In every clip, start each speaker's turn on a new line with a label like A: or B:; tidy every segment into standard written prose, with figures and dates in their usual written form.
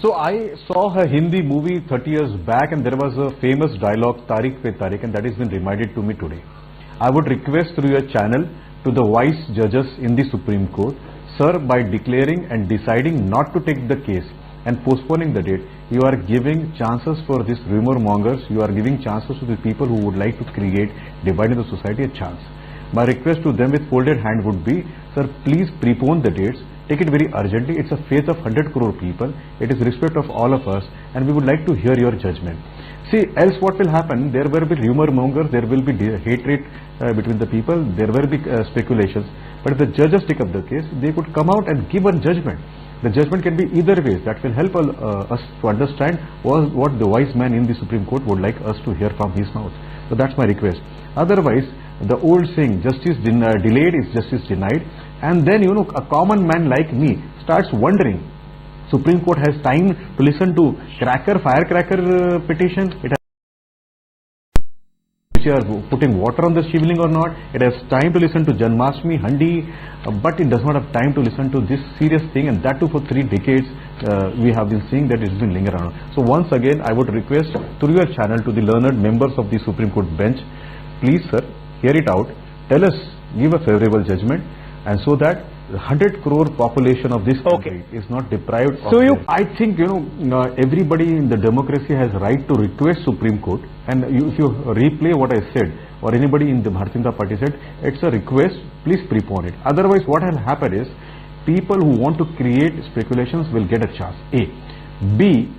A: So I saw a Hindi movie 30 years back, and there was a famous dialogue, Tariq pe Tariq, and that has been reminded to me today. I would request through your channel to the vice judges in the Supreme Court, sir, by declaring and deciding not to take the case and postponing the date, you are giving chances for these rumor mongers, you are giving chances to the people who would like to create divide in the society a chance. My request to them with folded hand would be, sir, please prepone the dates, take it very urgently. It's a faith of 100 crore people. It is respect of all of us, and we would like to hear your judgment. See, else what will happen? There will be rumor mongers, there will be hatred between the people, there will be speculations. But if the judges take up the case, they could come out and give a judgment. The judgment can be either ways. That will help us to understand what the wise man in the Supreme Court would like us to hear from his mouth. So that's my request. Otherwise, the old saying, justice delayed is justice denied. And then, you know, a common man like me starts wondering, Supreme Court has time to listen to firecracker petition. It has which are putting water on the shivling or not. It has time to listen to Janmashtami, Handi, but it does not have time to listen to this serious thing, and that too for 3 decades we have been seeing that it's been lingering around. So once again, I would request through your channel to the learned members of the Supreme Court bench, please sir, hear it out, tell us, give a favorable judgment, and so that the 100 crore population of this country is not deprived of I think, you know, everybody in the democracy has right to request Supreme Court, and if you replay what I said, or anybody in the Bharatiya Janata Party said, it's a request, please prepone it. Otherwise, what will happen is, people who want to create speculations will get a chance, A. B,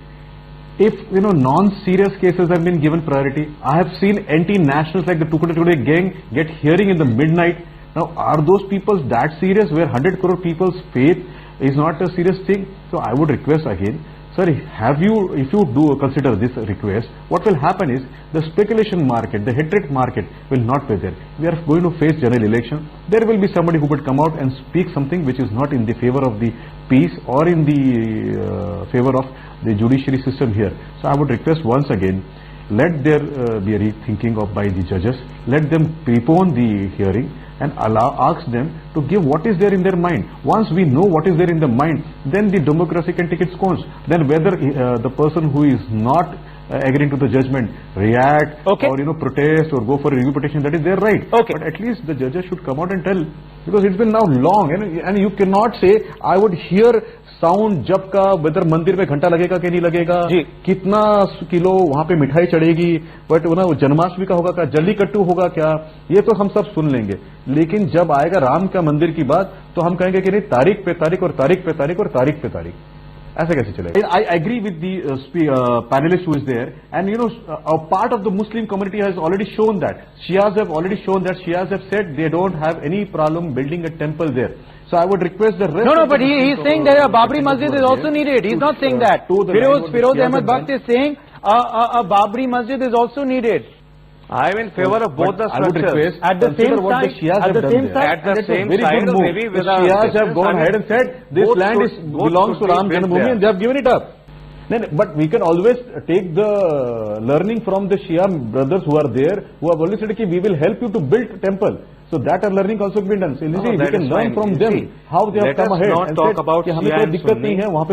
A: if, you know, non-serious cases have been given priority, I have seen anti-nationals like the Tukde Tukde gang get hearing in the midnight. Now, are those people that serious where 100 crore people's faith is not a serious thing? So I would request again, sir, if you do consider this request, what will happen is the speculation market, the hatred market will not be there. We are going to face general election. There will be somebody who would come out and speak something which is not in the favor of the peace or in the favor of the judiciary system here. So I would request once again, let there be a rethinking of by the judges. Let them prepone the hearing and ask them to give what is there in their mind. Once we know what is there in the mind, then the democracy can take its course. Then whether the person who is not agreeing to the judgment react or, you know, protest or go for a review petition, that is their right. But at least the judges should come out and tell, because it's been now long, and you cannot say, I would hear sound जब का, weather मंदिर में घंटा लगेगा कि नहीं लगेगा, कितना किलो वहां पे मिठाई चढ़ेगी, बट वो जन्माष्टमी का होगा क्या, जल्लीकट्टू होगा क्या, ये तो हम सब सुन लेंगे. लेकिन जब आएगा राम का मंदिर की बात, तो हम कहेंगे कि नहीं, तारीख पे तारीख और तारीख पे तारीख और तारीख पे तारीख. ऐसे कैसे चलेगा? I agree with the panelist who is there, and you know, a part of the Muslim community has already shown that. Shias have already shown that. Shias have said they don't have any problem building a temple there. So I would request the rest.
B: No, but he is saying that a Babri Masjid is also needed. He's not saying that. Firoz Ahmed Bakht is saying a Babri Masjid is also needed.
C: I am in favor of both the structures.
B: At the same
C: time, maybe
A: the Shias have gone ahead and said this land belongs to Ram Janmabhoomi, and they have given it up. But we can always take the learning from the Shia brothers who are there, who have already said that we will help you to build a temple. So that are learning also been done. So we can learn from them how they have come ahead and
C: talk about Shia and Sunni
A: or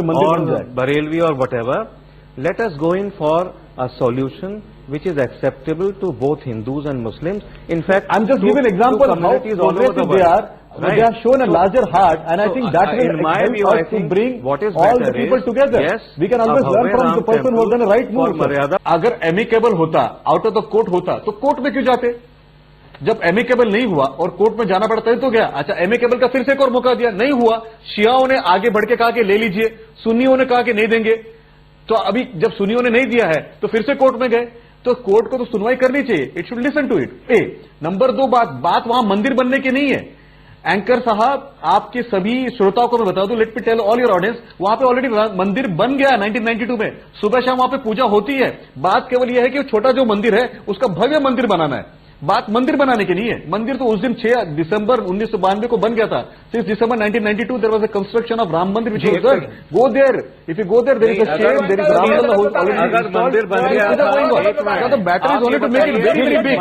C: Barelvi or whatever. Let us go in for a solution which is acceptable to both Hindus and Muslims. In fact,
A: I'm just giving an example of how progressive they are. They have shown a larger heart, and I think that will help us to bring all the people together.
C: Yes,
A: we can always learn from the person who has done the right move. अगर amicable होता, out of the court होता, तो court में क्यों जाते? जब amicable नहीं हुआ और कोर्ट में जाना पड़ता है तो गया. अच्छा, एमिकेबल का फिर से एक और मौका दिया, नहीं हुआ, शियाओं ने आगे बढ़ के कहा कि ले लीजिए, सुन्नियों ने कहा कि नहीं देंगे. तो अभी जब सुन्नियों ने नहीं दिया है तो फिर से कोर्ट में गए. तो कोर्ट को तो सुनवाई करनी चाहिए. It should listen to it. A number 2 बात वहां मंदिर बनने की नहीं है. एंकर साहब, आपके सभी श्रोताओं को मैं बता दूं, let me tell all your audience, वहां पे ऑलरेडी मंदिर बन गया 1992 में. सुबह शाम वहां पे पूजा होती है. बात केवल यह है कि छोटा जो मंदिर है उसका भव्य मंदिर बनाना है. बात मंदिर बनाने की नहीं है. मंदिर तो उस दिन 6 दिसंबर 1992 को बन गया था. Since December 1992 there was a construction of Ram Mandir which was done. Go there, if you go there, there is a shed, there is Ram Mandir already.
C: अगर मंदिर बन गया,
A: the battery is only to make it very, very big.